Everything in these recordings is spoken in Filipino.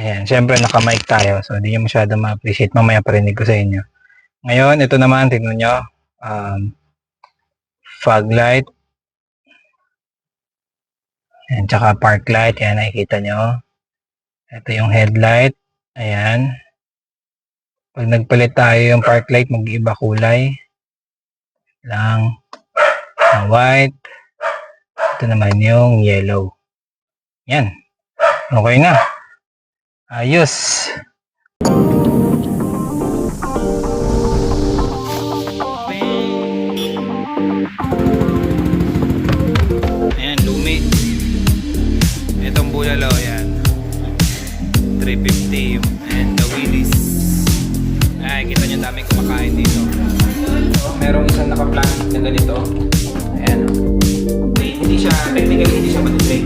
Ayan, syempre naka-mic tayo, so hindi nyo masyado ma-appreciate. Mamaya parinig ko sa inyo. Ngayon, ito naman, tingnan nyo. Um, Fog light. Ayan, tsaka park light. Ayan, nakikita nyo. Ito yung headlight. Ayan. Pag nagpalit tayo yung park light, mag-iiba kulay. Lang. White. Ito naman yung yellow. Yan. Okay na. Ayos. Ayan, lumi. Itong bulalo, yan. 350 and the Willys. Ay, kita nyo dami kumakain dito. Merong isang naka-plastic na ganito. Ayan. Hindi siya, technically hindi siya matibay.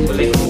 Kulay ko.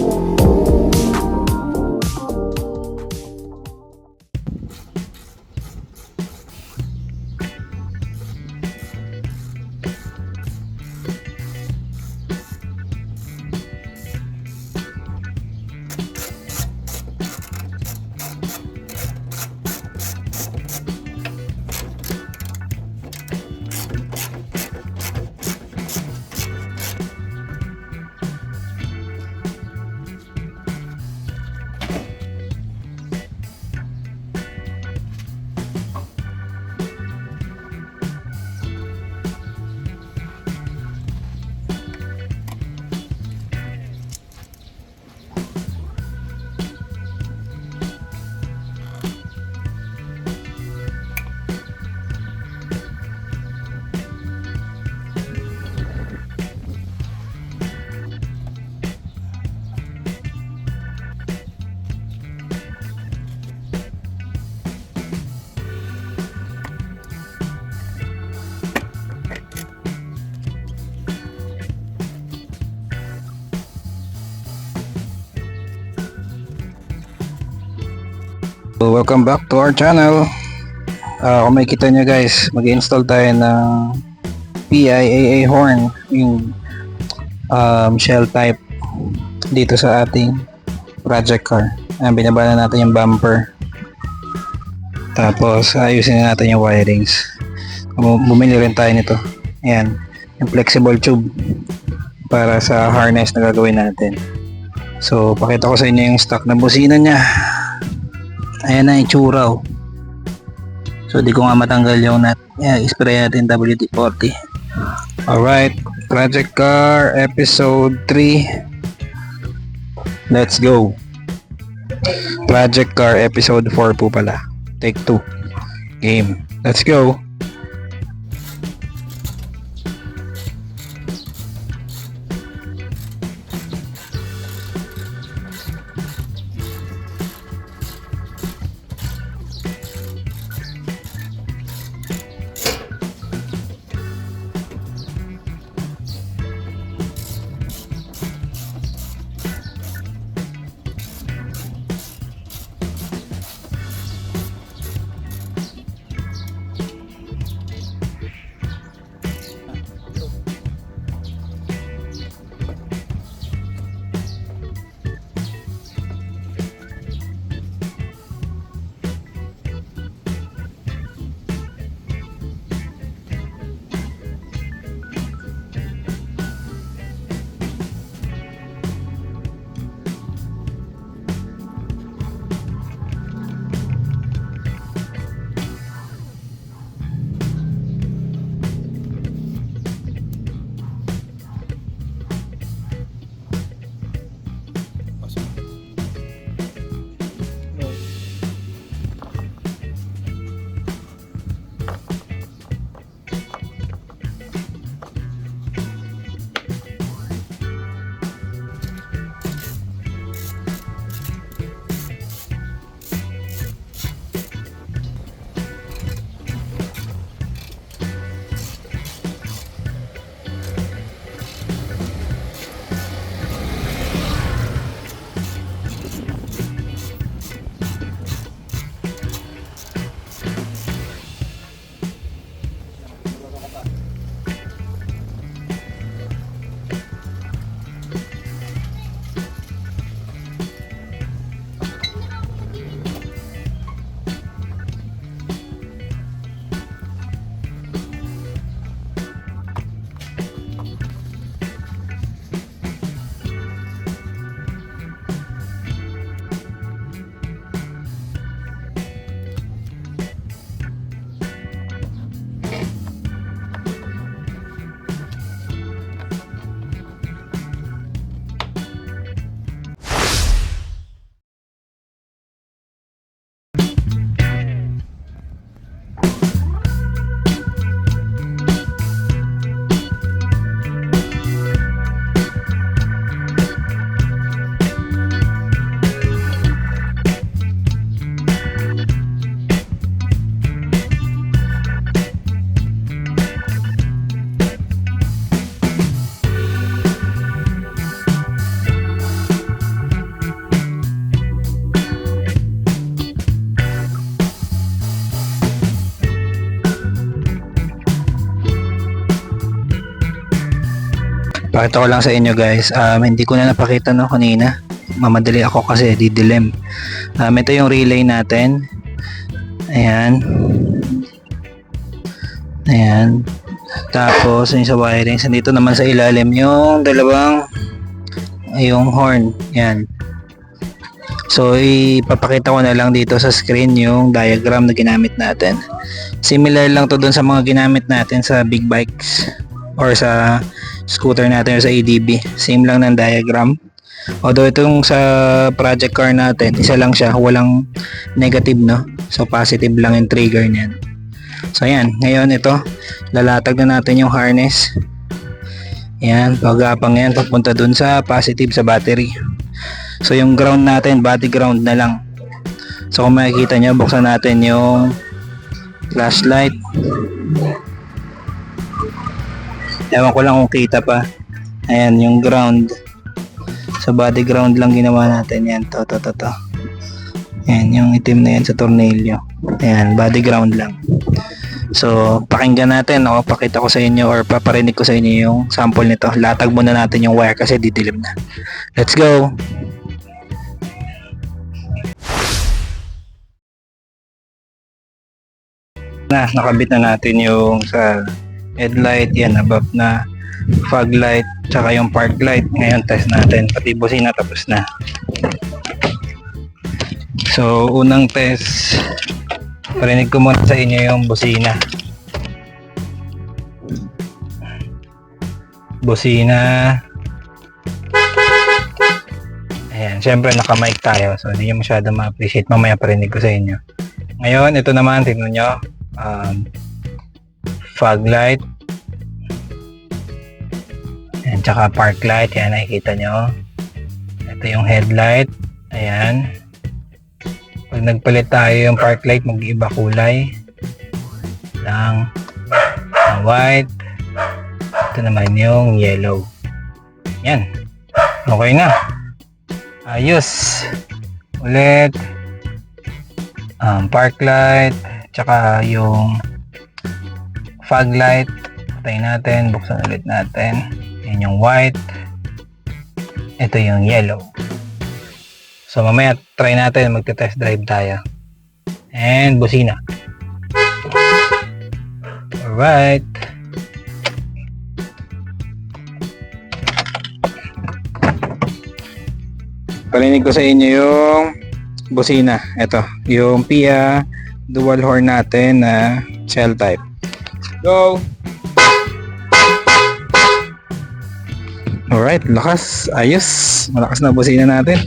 So, welcome back to our channel. Kung makikita nyo guys, mag-install tayo ng PIAA horn, yung shell type dito sa ating project car. Binaba na natin yung bumper, tapos ayusin na natin yung wirings. Bumili rin tayo nito. Ayan, yung flexible tube para sa harness na gagawin natin. So pakita ko sa inyo yung stock na busina nya. Ayan na yung tsura. So di ko nga matanggal yung nut. Spray natin WD-40. Alright, project car episode 3. Let's go. Project car episode 4 po pala. Take 2. Game. Let's go. Pakita ko lang sa inyo guys, hindi ko na napakita no kanina. Mamadali ako kasi didilim. Ito yung relay natin. Ayan. Ayan. Tapos yung sa wiring, dito naman sa ilalim yung dalawang yung horn. Ayan. So ipapakita ko na lang dito sa screen yung diagram na ginamit natin. Similar lang to dun sa mga ginamit natin sa big bikes or sa scooter natin or sa ADB. Same lang ng diagram. Although itong sa project car natin, isa lang siya, walang negative no. So positive lang yung trigger niyan. So ayan, ngayon ito, lalatag na natin yung harness. Ayan, pagapang yan papunta dun sa positive sa battery. So yung ground natin, body ground na lang. So kung makikita nyo, buksan natin yung flashlight. Ewan ko lang kung kita pa. Ayan, yung ground. So body ground lang ginawa natin. Yan, to. Ayan, yung itim na yan sa tornilyo. Ayan, body ground lang. So, pakinggan natin. O, pakita ko sa inyo or paparinig ko sa inyo yung sample nito. Latag muna natin yung wire kasi didilim na. Let's go! Nakabit na natin yung sa headlight. Yan, above na. Fog light, tsaka yung park light. Ngayon test natin, pati busina tapos na. So unang test, parinig ko muna sa inyo yung busina. Ayan, syempre naka-mic tayo, so hindi nyo masyado ma-appreciate, mamaya parinig ko sa inyo. Ngayon, ito naman, tingnan nyo, fog light. Ayan, tsaka park light. Yan, nakikita nyo. Ito yung headlight. Ayan. Pag nagpalit tayo yung park light, mag-iiba kulay. Lang white. Ito naman yung yellow. Yan. Okay na. Ayos. Ulit. Park light. Tsaka yung fog light. Patay natin. Buksan ulit natin. Yan yung white. Ito yung yellow. So mamaya try natin, magte-test drive tayo. And busina. Alright. Parinig ko sa inyo yung busina. Ito, yung PIA dual horn natin na shell type. Go! Alright, lakas, ayos. Malakas na busina natin.